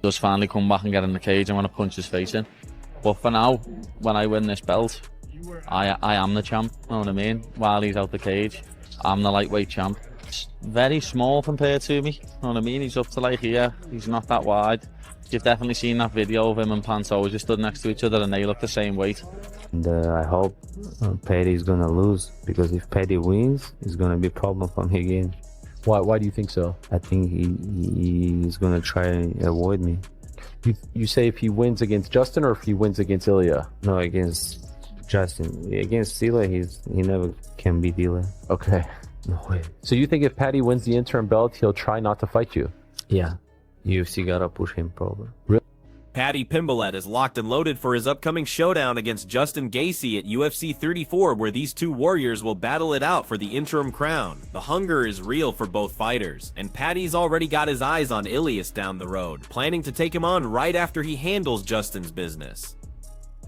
does finally come back and get in the cage, I'm going to punch his face in. But for now, when I win this belt, I am the champ, you know what I mean? While he's out the cage, I'm the lightweight champ. It's very small compared to me, you know what I mean? He's up to like here, he's not that wide. You've definitely seen that video of him and Pantoja just stood next to each other and they look the same weight. And I hope Paddy is gonna lose, because if Paddy wins, it's gonna be a problem for me again. Why do you think so? I think he's gonna try and avoid me. You say if he wins against Justin or if he wins against Ilia? No, against Justin. Against Ilia, he never can beat Ilia. Okay. No way. So you think if Paddy wins the interim belt, he'll try not to fight you? Yeah. UFC gotta push him probably. Really? Paddy Pimbelett is locked and loaded for his upcoming showdown against Justin Gaethje at UFC 34, where these two warriors will battle it out for the interim crown. The hunger is real for both fighters, and Paddy's already got his eyes on Ilias down the road, planning to take him on right after he handles Justin's business.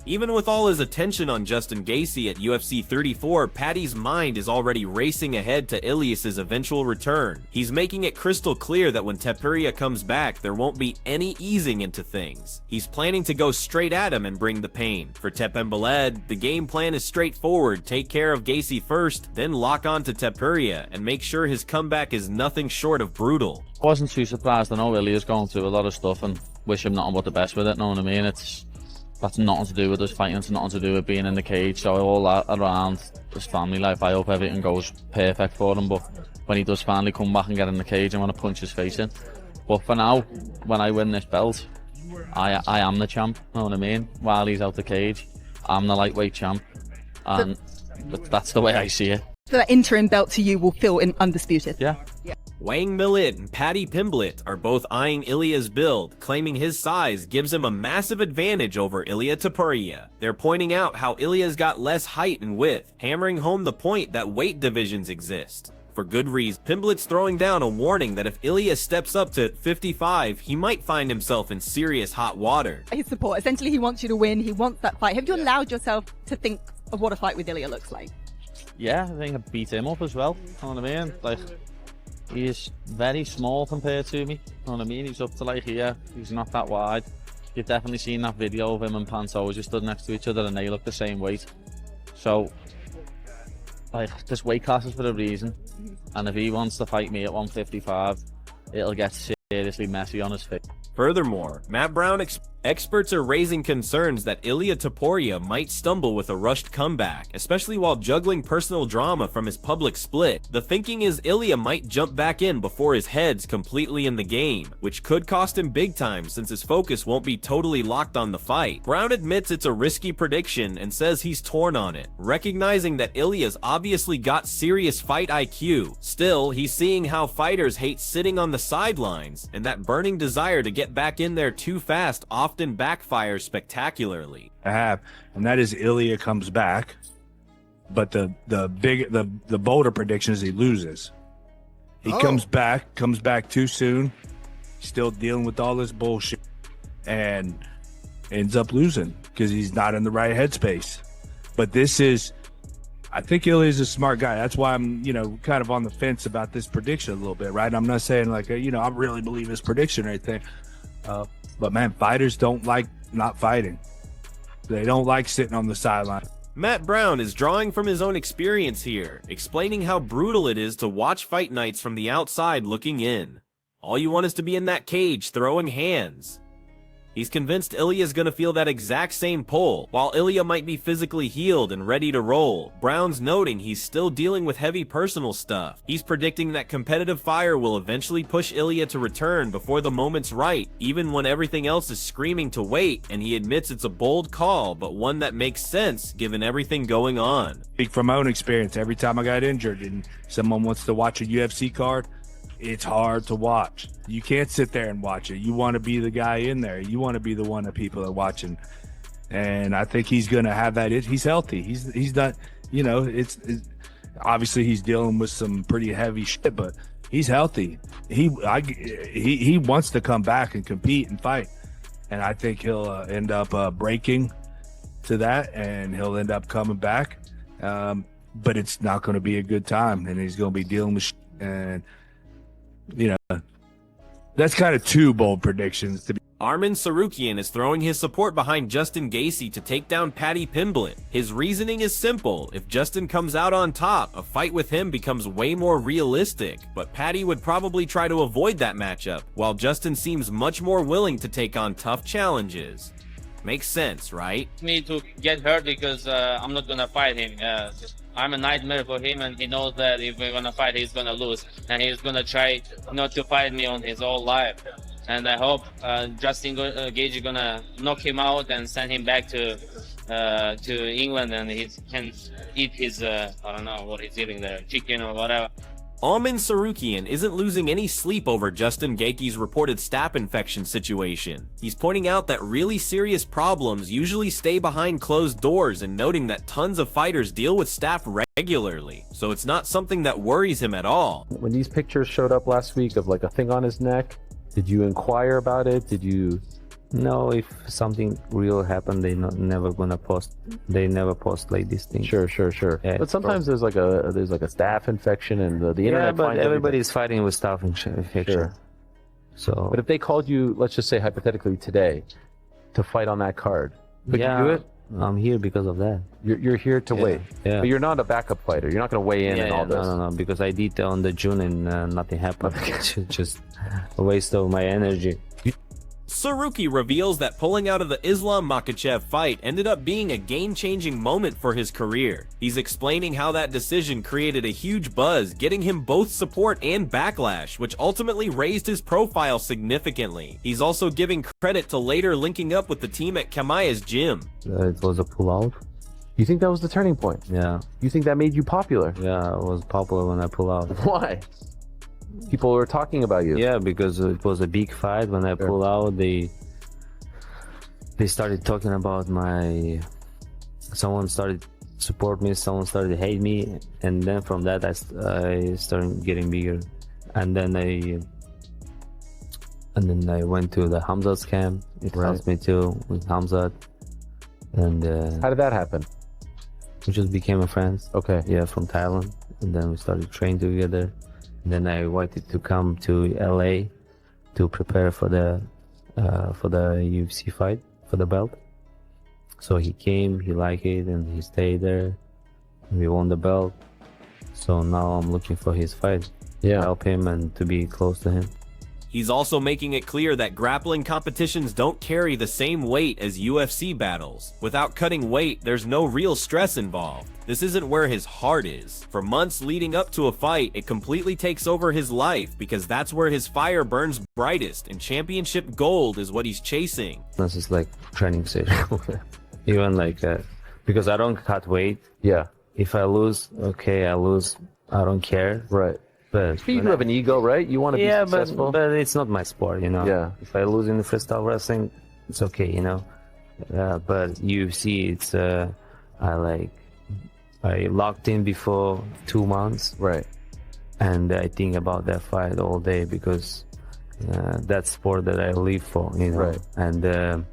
Even with all his attention on Justin Gaethje at UFC 34, Paddy's mind is already racing ahead to Ilias' eventual return. He's making it crystal clear that when Topuria comes back, there won't be any easing into things. He's planning to go straight at him and bring the pain. For Pimbeltt, the game plan is straightforward: take care of Gaethje first, then lock on to Topuria, and make sure his comeback is nothing short of brutal. I wasn't too surprised. I know Ilia's going through a lot of stuff and wish him nothing but the best with it, know what I mean? That's nothing to do with us fighting, it's nothing to do with being in the cage. So all that around his family life, I hope everything goes perfect for him. But when he does finally come back and get in the cage, I'm going to punch his face in. But for now, when I win this belt, I am the champ, you know what I mean? While he's out the cage, I'm the lightweight champ. And that's the way I see it. So that interim belt to you will feel undisputed? Yeah. Wang Millet and Paddy Pimblett are both eyeing Ilia's build, claiming his size gives him a massive advantage over Ilia Topuria. They're pointing out how Ilia's got less height and width, hammering home the point that weight divisions exist. For good reason, Pimblett's throwing down a warning that if Ilia steps up to 55, he might find himself in serious hot water. His support, essentially he wants you to win, he wants that fight. Have you allowed yourself to think of what a fight with Ilia looks like? Yeah, I think I beat him up as well, you know what I mean? Like, he's very small compared to me, you know what I mean? He's up to like here, he's not that wide. You've definitely seen that video of him and Pantoja just stood next to each other and they look the same weight. So, like, this weight class is for a reason. And if he wants to fight me at 155, it'll get seriously messy on his face. Furthermore, Matt Brown experts are raising concerns that Ilia Topuria might stumble with a rushed comeback, especially while juggling personal drama from his public split. The thinking is Ilia might jump back in before his head's completely in the game, which could cost him big time since his focus won't be totally locked on the fight. Brown admits it's a risky prediction and says he's torn on it, recognizing that Ilia's obviously got serious fight IQ. Still, he's seeing how fighters hate sitting on the sidelines, and that burning desire to get back in there too fast often backfires spectacularly. I have, and that is Ilia comes back, but the bolder prediction is he loses. He comes back too soon, still dealing with all this bullshit, and ends up losing because he's not in the right headspace. But I think Ilia's a smart guy. That's why I'm, kind of on the fence about this prediction a little bit, right? I'm not saying like, I really believe his prediction or anything. But man, fighters don't like not fighting. They don't like sitting on the sideline. Matt Brown is drawing from his own experience here, explaining how brutal it is to watch fight nights from the outside looking in. All you want is to be in that cage throwing hands. He's convinced Ilia's gonna feel that exact same pull. While Ilia might be physically healed and ready to roll, Brown's noting he's still dealing with heavy personal stuff. He's predicting that competitive fire will eventually push Ilia to return before the moment's right, even when everything else is screaming to wait, and he admits it's a bold call, but one that makes sense given everything going on. Speak from my own experience, every time I got injured and someone wants to watch a UFC card, it's hard to watch. You can't sit there and watch it. You want to be the guy in there. You want to be the one that people are watching. And I think he's going to have that. He's healthy. He's not, it's obviously he's dealing with some pretty heavy shit, but he's healthy. He wants to come back and compete and fight. And I think he'll end up breaking to that, and he'll end up coming back. But it's not going to be a good time, and he's going to be dealing with shit. And that's kind of two bold predictions to be Arman Tsarukyan is throwing his support behind Justin Gaethje to take down Paddy Pimblett. His reasoning is simple: if Justin comes out on top, a fight with him becomes way more realistic, but Paddy would probably try to avoid that matchup, while Justin seems much more willing to take on tough challenges. Makes sense, right? Me to get hurt because I'm not gonna fight him. I'm a nightmare for him, and he knows that if we're gonna fight, he's gonna lose, and he's gonna try not to fight me on his whole life. And I hope Justin Gaethje gonna knock him out and send him back to England, and he can eat his I don't know what he's eating there, chicken or whatever. Arman Tsarukyan isn't losing any sleep over Justin Gaethje's reported staph infection situation. He's pointing out that really serious problems usually stay behind closed doors and noting that tons of fighters deal with staph regularly, so it's not something that worries him at all. When these pictures showed up last week of like a thing on his neck, did you inquire about it? Did you? No, if something real happened, never gonna post. They never post like these things. Sure. Yeah, But sometimes there's like a staph infection, and the yeah, internet. but finds everybody's fighting with staph infection. Sure. So, But if they called you, let's just say hypothetically today, to fight on that card, could yeah, you do it? I'm here because of that. You're here to wait. Yeah. But you're not a backup fighter. You're not going to weigh in and all this. No, because I did on the June and nothing happened. Just a waste of my energy. Tsarukyan reveals that pulling out of the Islam Makhachev fight ended up being a game-changing moment for his career. He's explaining how that decision created a huge buzz, getting him both support and backlash, which ultimately raised his profile significantly. He's also giving credit to later linking up with the team at Chimaev's gym. It was a pullout. You think that was the turning point? Yeah, You think that made you popular? yeah, it was popular when I pull out. Why? People were talking about you. Yeah, because it was a big fight. When I pull out, they started talking about my. Someone started support me. Someone started hate me, and then from that I started getting bigger, and then I went to the Hamzat's camp. It helped me too with Hamzat, and How did that happen? we just became a friends. Okay. Yeah, from Thailand, and then we started training together. Then I wanted to come to LA to prepare for the UFC fight for the belt. So he came, he liked it, and he stayed there. We won the belt. So now I'm looking for his fight. Yeah. Help him and to be close to him. He's also making it clear that grappling competitions don't carry the same weight as UFC battles. Without cutting weight, there's no real stress involved. This isn't where his heart is. For months leading up to a fight, it completely takes over his life because that's where his fire burns brightest, and championship gold is what he's chasing. This is like training session. Even like because I don't cut weight. Yeah. If I lose, okay, I lose. I don't care. Right. But You do have an ego, right? You want to be successful. but it's not my sport, you know. Yeah. If I lose in the freestyle wrestling, it's okay, you know. But UFC, it's I locked in before 2 months, Right. and I think about that fight all day because that's sport that I live for, you know. Right. And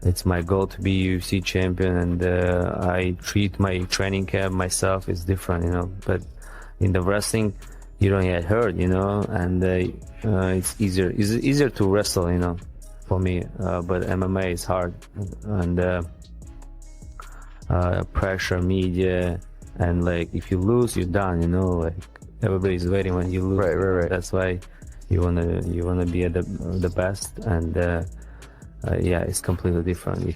it's my goal to be UFC champion, and I treat my training camp myself is different, you know. But in the wrestling, you don't get hurt, you know, and it's easier to wrestle, you know, for me. But MMA is hard, and pressure, media, and like if you lose, you're done, you know. Like everybody's waiting when you lose. Right. That's why you wanna be at the best, and yeah, it's completely different.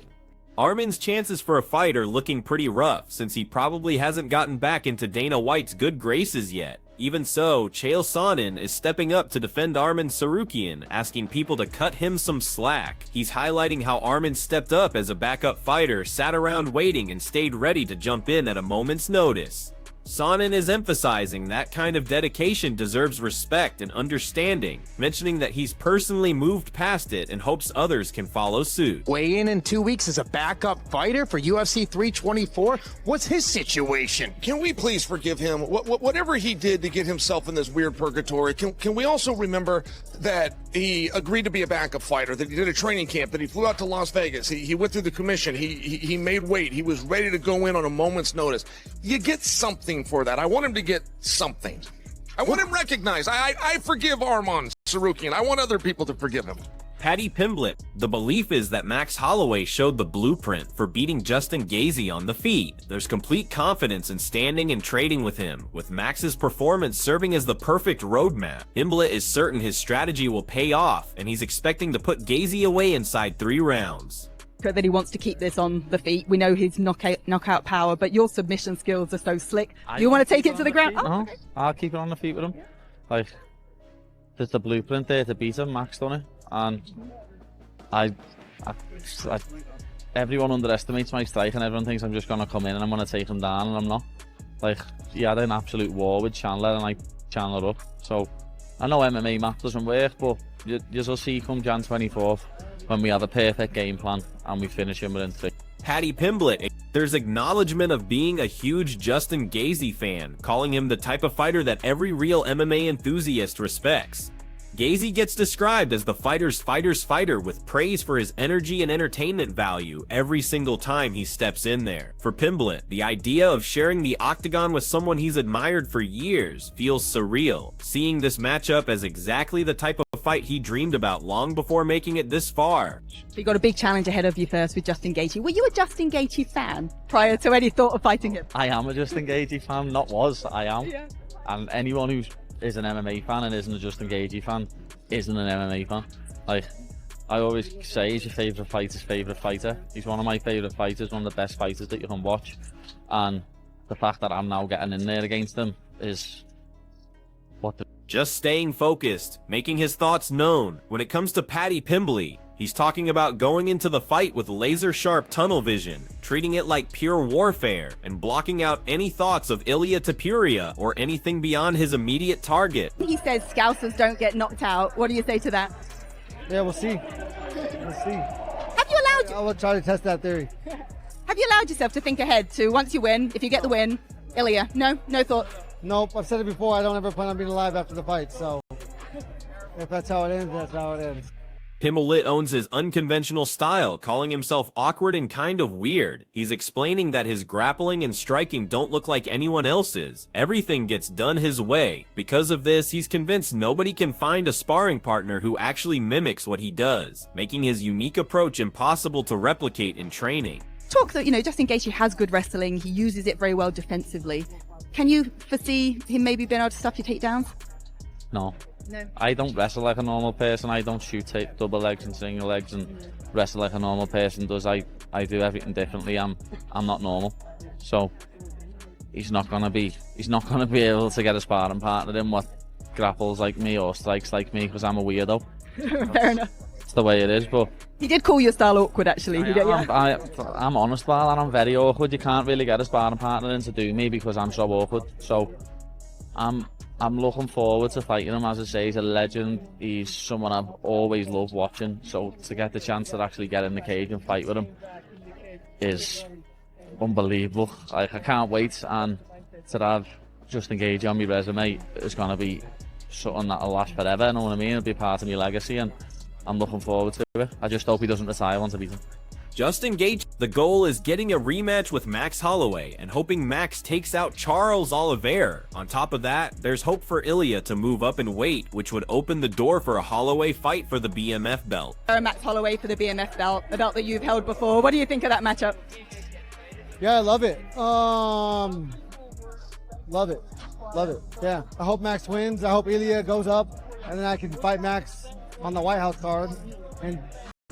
Arman's chances for a fight are looking pretty rough, since he probably hasn't gotten back into Dana White's good graces yet. Even so, Chael Sonnen is stepping up to defend Arman Tsarukyan, asking people to cut him some slack. He's highlighting how Arman stepped up as a backup fighter, sat around waiting, and stayed ready to jump in at a moment's notice. Sonnen is emphasizing that kind of dedication deserves respect and understanding, mentioning that he's personally moved past it and hopes others can follow suit. Weigh in 2 weeks as a backup fighter for UFC 324? What's his situation? Can we please forgive him? Whatever he did to get himself in this weird purgatory, can we also remember that he agreed to be a backup fighter, that he did a training camp, that he flew out to Las Vegas, he went through the commission, he made weight, he was ready to go in on a moment's notice. You get something for that. I want him to get something. I want him recognized. I forgive Arman Tsarukyan. I want other people to forgive him. Paddy Pimblett. The belief is that Max Holloway showed the blueprint for beating Justin Gaethje on the feet. There's complete confidence in standing and trading with him, with Max's performance serving as the perfect roadmap. Pimbeltt is certain his strategy will pay off, and he's expecting to put Gaethje away inside 3 rounds. That he wants to keep this on the feet. We know his knockout power, but your submission skills are so slick. You want to take it to the ground? Oh, okay. I'll keep it on the feet with him. Like, there's the blueprint there to beat him. Max done it, and I everyone underestimates my strike, and everyone thinks I'm just gonna come in and I'm gonna take him down, and I'm not. Like, he had an absolute war with Chandler, and I Chandler up. So I know MMA math doesn't work, but you'll see come Jan 24th when we have a perfect game plan and we finish him within 3. Paddy Pimblett. There's acknowledgement of being a huge Justin Gaethje fan, calling him the type of fighter that every real MMA enthusiast respects. Gaethje gets described as the fighter's fighter with praise for his energy and entertainment value every single time he steps in there. For Pimbeltt, the idea of sharing the octagon with someone he's admired for years feels surreal, seeing this matchup as exactly the type of fight he dreamed about long before making it this far. You got a big challenge ahead of you first with Justin Gaethje. Were you a Justin Gaethje fan prior to any thought of fighting him? I am a Justin Gaethje fan, not was, I am. Yeah. And anyone who is an MMA fan and isn't a Justin Gaethje fan isn't an MMA fan. Like, I always say, he's your favourite fighter's favourite fighter. He's one of my favourite fighters, one of the best fighters that you can watch. And the fact that I'm now getting in there against him is what the... Just staying focused, making his thoughts known. When it comes to Paddy Pimblett, he's talking about going into the fight with laser-sharp tunnel vision, treating it like pure warfare, and blocking out any thoughts of Ilia Topuria or anything beyond his immediate target. He says Scousers don't get knocked out. What do you say to that? Yeah, we'll see. We'll see. Have you allowed... I will try to test that theory. Have you allowed yourself to think ahead to, once you win, if you get the win, Ilia? No thoughts? Nope, I've said it before, I don't ever plan on being alive after the fight, so if that's how it ends, that's how it ends. Pimbeltt owns his unconventional style, calling himself awkward and kind of weird. He's explaining that his grappling and striking don't look like anyone else's. Everything gets done his way. Because of this, he's convinced nobody can find a sparring partner who actually mimics what he does, making his unique approach impossible to replicate in training. Talk that, Justin Gaethje has good wrestling. He uses it very well defensively. Can you foresee him maybe being able to stop your takedowns? No. No. I don't wrestle like a normal person. I don't shoot double legs and single legs and wrestle like a normal person does. I do everything differently. I'm not normal. So he's not gonna be able to get a sparring partner in what grapples like me or strikes like me, because I'm a weirdo. Fair enough. It's the way it is, but he did call your style awkward, actually. I'm honest, Val, and I'm very awkward. You can't really get a sparring partner in to do me because I'm so awkward. So I'm looking forward to fighting him. As I say, he's a legend. He's someone I've always loved watching. So to get the chance to actually get in the cage and fight with him is unbelievable. Like, I can't wait, and to have Justin Gaethje on my resume is going to be something that'll last forever. You know what I mean? It'll be part of my legacy, and I'm looking forward to it. I just hope he doesn't retire once I beat him. Justin Gaethje, the goal is getting a rematch with Max Holloway and hoping Max takes out Charles Oliveira. On top of that, there's hope for Ilia to move up in weight, which would open the door for a Holloway fight for the BMF belt. Max Holloway for the BMF belt, the belt that you've held before. What do you think of that matchup? Yeah, I love it. Love it. Yeah, I hope Max wins. I hope Ilia goes up, and then I can fight Max on the White House card and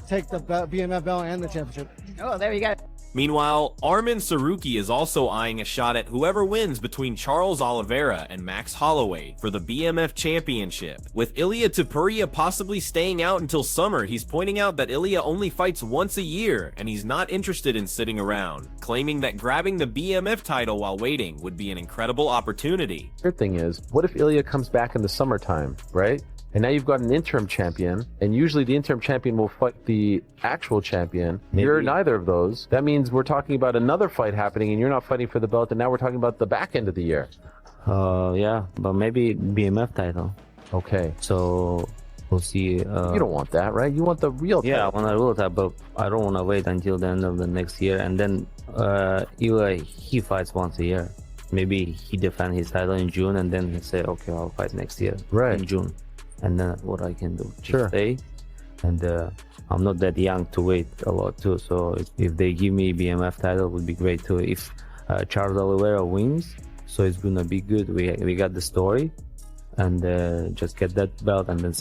take the BMF belt and the championship. Oh, there you go. Meanwhile, Arman Tsarukyan is also eyeing a shot at whoever wins between Charles Oliveira and Max Holloway for the BMF championship. With Ilia Topuria possibly staying out until summer, he's pointing out that Ilia only fights once a year and he's not interested in sitting around, claiming that grabbing the BMF title while waiting would be an incredible opportunity. Third thing is, what if Ilia comes back in the summertime, right? And now you've got an interim champion, and usually the interim champion will fight the actual champion. Maybe. You're neither of those. That means we're talking about another fight happening, and you're not fighting for the belt, and now we're talking about the back end of the year. Yeah, but maybe BMF title. Okay. So we'll see. You don't want that, right? You want the real title. Yeah, I want the real title, but I don't want to wait until the end of the next year. And then he fights once a year. Maybe he defends his title in June, and then he say, okay, I'll fight next year in June. And then what I can do, just stay and I'm not that young to wait a lot too. So if they give me BMF title, it would be great too. If Charles Oliveira wins, so it's gonna be good. We got the story, and just get that belt, and then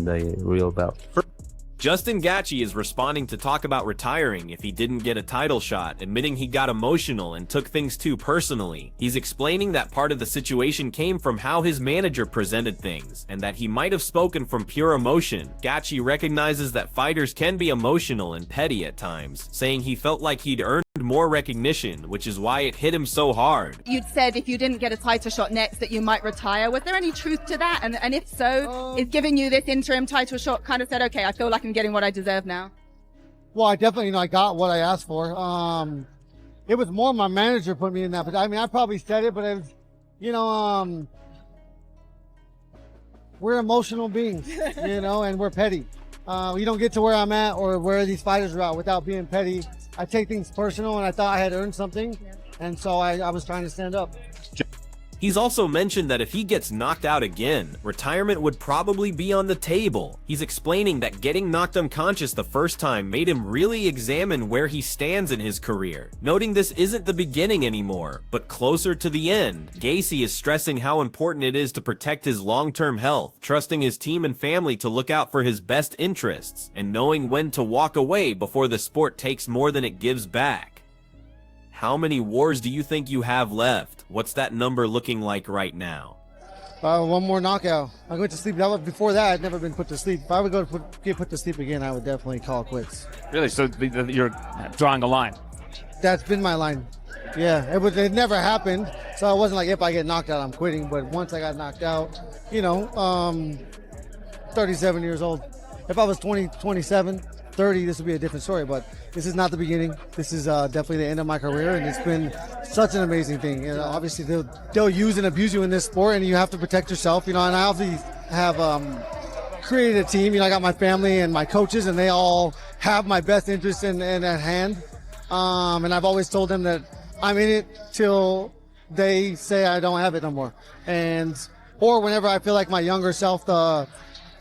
the real belt. Justin Gaethje is responding to talk about retiring if he didn't get a title shot, admitting he got emotional and took things too personally. He's explaining that part of the situation came from how his manager presented things, and that he might have spoken from pure emotion. Gaethje recognizes that fighters can be emotional and petty at times, saying he felt like he'd earned more recognition, which is why it hit him so hard. You'd said if you didn't get a title shot next that you might retire. Was there any truth to that? And if so, is giving you this interim title shot kind of said, okay, I feel like I'm getting what I deserve now? Well, I definitely, I got what I asked for. It was more my manager put me in that, but I mean, I probably said it, but it was, we're emotional beings, and we're petty. You don't get to where I'm at or where these fighters are at without being petty. I take things personal, and I thought I had earned something, and so I was trying to stand up. He's also mentioned that if he gets knocked out again, retirement would probably be on the table. He's explaining that getting knocked unconscious the first time made him really examine where he stands in his career, noting this isn't the beginning anymore, but closer to the end. Gaethje is stressing how important it is to protect his long-term health, trusting his team and family to look out for his best interests, and knowing when to walk away before the sport takes more than it gives back. How many wars do you think you have left? What's that number looking like right now? One more knockout. I went to sleep. Before that, I'd never been put to sleep. If I would get put to sleep again, I would definitely call it quits. Really? So you're drawing a line? That's been my line. Yeah, it never happened. So it wasn't like if I get knocked out, I'm quitting. But once I got knocked out, 37 years old. If I was 20, 27, 30, this would be a different story. But this is not the beginning. This is definitely the end of my career, and it's been such an amazing thing. Obviously, they'll use and abuse you in this sport, and you have to protect yourself. And I obviously have created a team. I got my family and my coaches, and they all have my best interest in at hand. And I've always told them that I'm in it till they say I don't have it no more. Or whenever I feel like my younger self, the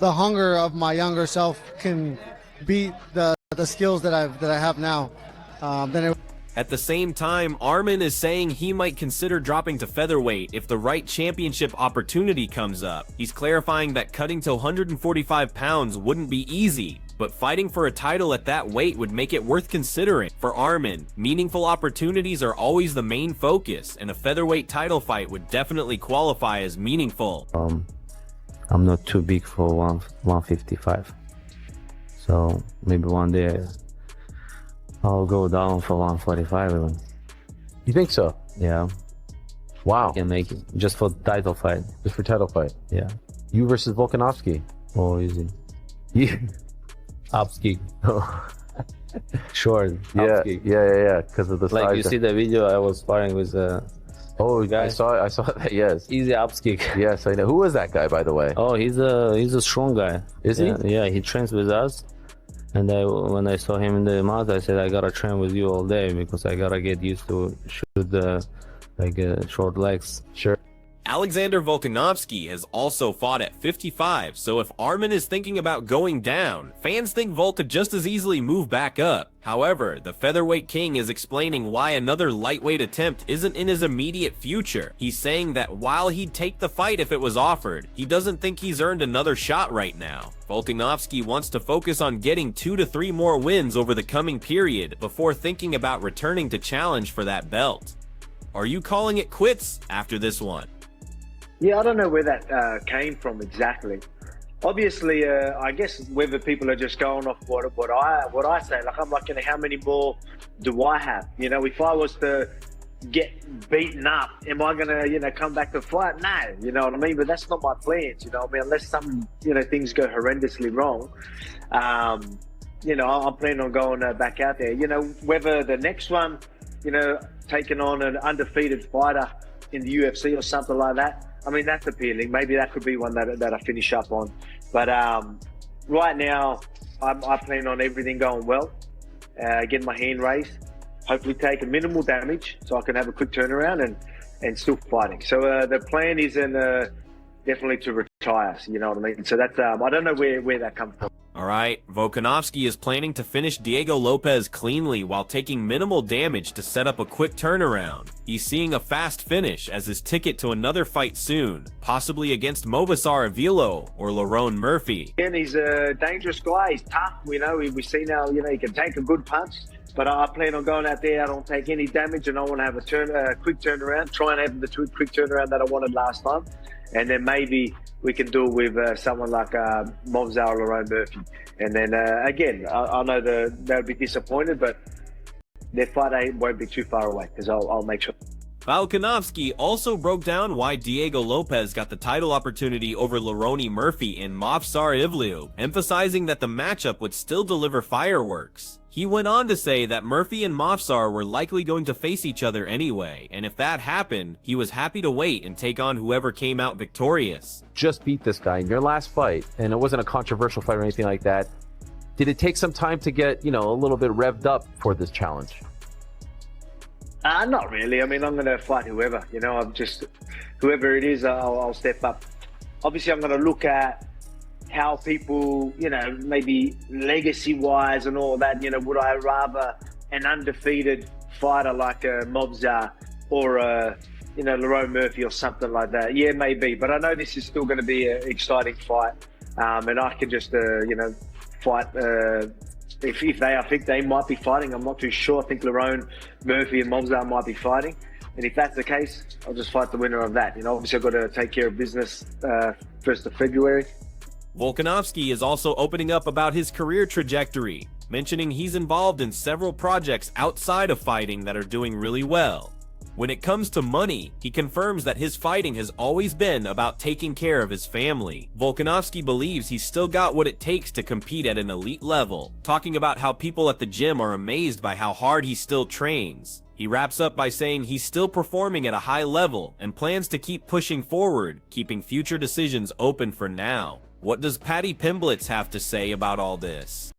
hunger of my younger self can beat the skills that I have now. At the same time, Arman is saying he might consider dropping to featherweight if the right championship opportunity comes up. He's clarifying that cutting to 145 pounds wouldn't be easy, but fighting for a title at that weight would make it worth considering. For Arman, meaningful opportunities are always the main focus, and a featherweight title fight would definitely qualify as meaningful. I'm not too big for 155. So maybe one day I'll go down for 145 even. You think so? Yeah. Wow. I can make it. Just for title fight. Just for title fight? Yeah. You versus Volkanovski? Oh, easy. Yeah. Ups kick. Short. Yeah, ups kick. yeah. Because of the like size. You see the video, I was sparring with guy. I saw that. Yes. Easy ups kick. Yes, I know. Who was that guy, by the way? Oh, he's a strong guy. Is he? he? Yeah, he trains with us. And when I saw him in the mat, I said I gotta train with you all day because I gotta get used to shoot the short legs. Sure. Alexander Volkanovski has also fought at 55, so if Arman is thinking about going down, fans think Volt could just as easily move back up. However, the featherweight king is explaining why another lightweight attempt isn't in his immediate future. He's saying that while he'd take the fight if it was offered, he doesn't think he's earned another shot right now. Volkanovski wants to focus on getting 2 to 3 more wins over the coming period before thinking about returning to challenge for that belt. Are you calling it quits after this one? Yeah, I don't know where that came from exactly. Obviously, I guess whether people are just going off what I say. Like I'm like, how many more do I have? If I was to get beaten up, am I gonna come back to fight? No, you know what I mean. But that's not my plans. Unless some things go horrendously wrong. I'm planning on going back out there. Whether the next one, taking on an undefeated fighter in the UFC or something like that. I mean, that's appealing. Maybe that could be one that I finish up on. But right now, I plan on everything going well, getting my hand raised, hopefully take a minimal damage so I can have a quick turnaround and still fighting. So the plan is definitely to return tie us. You know what I mean? So that's I don't know where that comes from. All right, Volkanovski is planning to finish Diego Lopez cleanly while taking minimal damage to set up a quick turnaround. He's seeing a fast finish as his ticket to another fight soon, possibly against Movsar Evilo or Lerone Murphy. And he's a dangerous guy. He's tough. We see now, he can take a good punch. But I plan on going out there. I don't take any damage, and I want to have a quick turnaround. Try and have the quick turnaround that I wanted last time, and then maybe we can do it with someone like Movsar or Lerone Murphy. And then again, I know they'll be disappointed, but their fight won't be too far away because I'll make sure. Volkanovski also broke down why Diego Lopez got the title opportunity over Lerone Murphy in Movsar Evilo, emphasizing that the matchup would still deliver fireworks. He went on to say that Murphy and Movsar were likely going to face each other anyway, and if that happened, he was happy to wait and take on whoever came out victorious. Just beat this guy in your last fight, and it wasn't a controversial fight or anything like that. Did it take some time to get, a little bit revved up for this challenge? Not really. I mean, I'm going to fight whoever. Whoever it is, I'll step up. Obviously, I'm going to look at how people, maybe legacy-wise and all that, would I rather an undefeated fighter like a Movsar or a, Lerone Murphy or something like that? Yeah, maybe. But I know this is still going to be an exciting fight. And I can just, fight if I think they might be fighting. I'm not too sure. I think Lerone Murphy and Movsar might be fighting. And if that's the case, I'll just fight the winner of that. Obviously I've got to take care of business 1st of February. Volkanovski is also opening up about his career trajectory, mentioning he's involved in several projects outside of fighting that are doing really well. When it comes to money, he confirms that his fighting has always been about taking care of his family. Volkanovski believes he's still got what it takes to compete at an elite level, talking about how people at the gym are amazed by how hard he still trains. He wraps up by saying he's still performing at a high level and plans to keep pushing forward, keeping future decisions open for now. What does Paddy Pimblett have to say about all this?